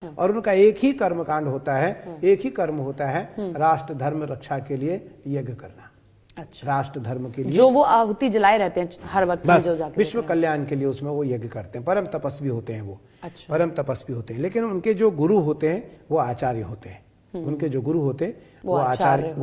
और उनका एक ही कर्मकांड होता है, एक ही कर्म होता है, राष्ट्र धर्म रक्षा के लिए यज्ञ करना। अच्छा। राष्ट्र धर्म के लिए जो वो आहुति जलाए रहते हैं हर वक्त, बस जो जाके विश्व कल्याण के लिए उसमें वो यज्ञ करते हैं। परम तपस्वी होते हैं वो। अच्छा। परम तपस्वी होते हैं, लेकिन उनके जो गुरु होते हैं वो आचार्य होते हैं। उनके जो गुरु होते हैं वो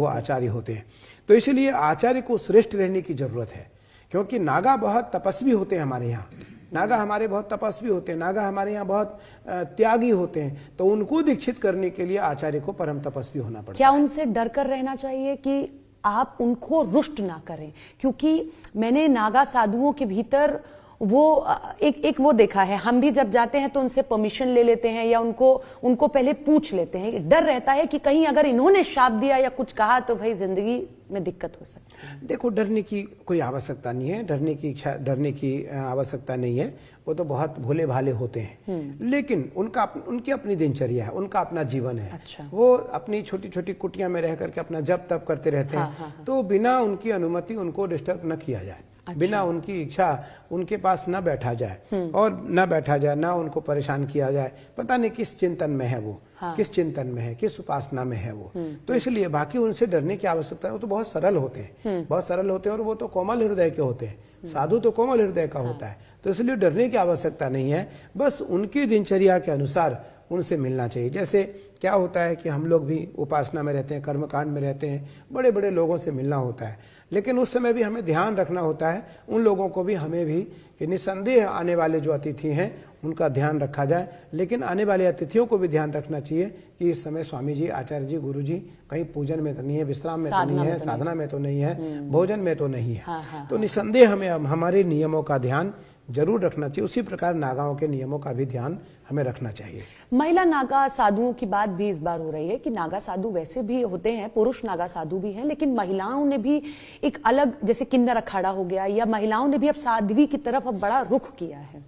आचार्य होते हैं। तो इसलिए आचार्य को श्रेष्ठ रहने की जरूरत है, क्योंकि नागा बहुत तपस्वी होते हैं हमारे यहाँ। नागा हमारे बहुत तपस्वी होते हैं, नागा हमारे यहाँ बहुत त्यागी होते हैं। तो उनको दीक्षित करने के लिए आचार्य को परम तपस्वी होना पड़ता है। क्या उनसे डर कर रहना चाहिए कि आप उनको रुष्ट ना करें? क्योंकि मैंने नागा साधुओं के भीतर वो एक वो देखा है, हम भी जब जाते हैं तो उनसे परमिशन ले लेते हैं या उनको पहले पूछ लेते हैं। डर रहता है कि कहीं अगर इन्होंने शाप दिया या कुछ कहा तो भाई जिंदगी में दिक्कत हो सकती है। देखो, डरने की कोई आवश्यकता नहीं है, डरने की आवश्यकता नहीं है। वो तो बहुत भोले भाले होते हैं, लेकिन उनकी अपनी दिनचर्या है, उनका अपना जीवन है। अच्छा। वो अपनी छोटी छोटी कुटिया में रह करके अपना जप तप करते रहते हैं। तो बिना उनकी अनुमति उनको डिस्टर्ब न किया जाए। अच्छा। बिना उनकी इच्छा उनके पास न बैठा जाए और न बैठा जाए, ना उनको परेशान किया जाए। पता नहीं किस चिंतन में है वो। हाँ। किस चिंतन में है, किस उपासना में है वो। तो इसलिए बाकी उनसे डरने की आवश्यकता है। वो तो बहुत सरल होते हैं, बहुत सरल होते हैं, और वो तो कोमल हृदय के होते हैं। साधु तो कोमल हृदय का होता है, तो इसलिए डरने की आवश्यकता नहीं है। बस उनकी दिनचर्या के अनुसार उनसे मिलना चाहिए। जैसे क्या होता है कि हम लोग भी उपासना में रहते हैं, कर्मकांड में रहते हैं, बड़े बड़े लोगों से मिलना होता है, लेकिन उस समय भी हमें ध्यान रखना होता है उन लोगों को भी, हमें भी, कि निस्संदेह आने वाले जो अतिथि हैं उनका ध्यान रखा जाए। लेकिन आने वाले अतिथियों को भी ध्यान रखना चाहिए कि इस समय स्वामी जी, आचार्य जी, गुरु जी कहीं पूजन में तो नहीं है, विश्राम में तो नहीं है, साधना में तो नहीं है, भोजन में तो नहीं है। तो निस्संदेह हमें हमारे नियमों का ध्यान जरूर रखना चाहिए। उसी प्रकार नागाओं के नियमों का भी ध्यान हमें रखना चाहिए। महिला नागा साधुओं की बात भी इस बार हो रही है कि नागा साधु वैसे भी होते हैं, पुरुष नागा साधु भी हैं, लेकिन महिलाओं ने भी एक अलग, जैसे किन्नर अखाड़ा हो गया, या महिलाओं ने भी अब साध्वी की तरफ अब बड़ा रुख किया है।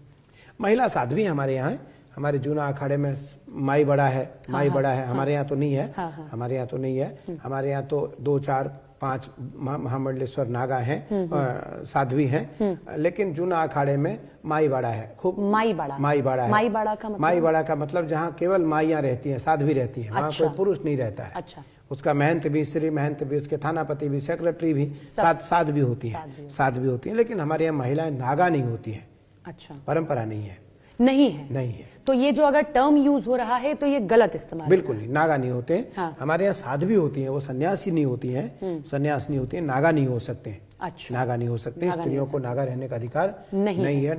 महिला साध्वी हमारे यहाँ है। हमारे जूना अखाड़े में माई बड़ा है, माई बड़ा है। हमारे यहाँ तो नहीं है, हमारे यहाँ तो नहीं है। हमारे यहाँ तो 2, 4, 5 महामंडलेश्वर नागा हैं, साध्वी हैं, लेकिन जूना अखाड़े में माई बड़ा है। खूब माई बड़ा है। माई बड़ा का मतलब जहाँ केवल माइयाँ रहती हैं, साध्वी रहती हैं, वहाँ कोई पुरुष नहीं रहता है। अच्छा। उसका महंत भी, श्री महंत भी, उसके थानापति भी, सेक्रेटरी भी साध्वी होती है, साध्वी होती है। लेकिन हमारे यहाँ महिलाएं नागा नहीं होती है। अच्छा। परंपरा नहीं है। नहीं है। तो ये जो अगर टर्म यूज हो रहा है तो ये गलत इस्तेमाल। बिल्कुल नहीं, नागा नहीं होते। हाँ। हमारे यहाँ साध्वी होती हैं, वो सन्यासी नहीं होती हैं, सन्यास नहीं होती है, नागा नहीं हो सकते। अच्छा। नागा नहीं हो सकते। स्त्रियों को नागा रहने का अधिकार नहीं है।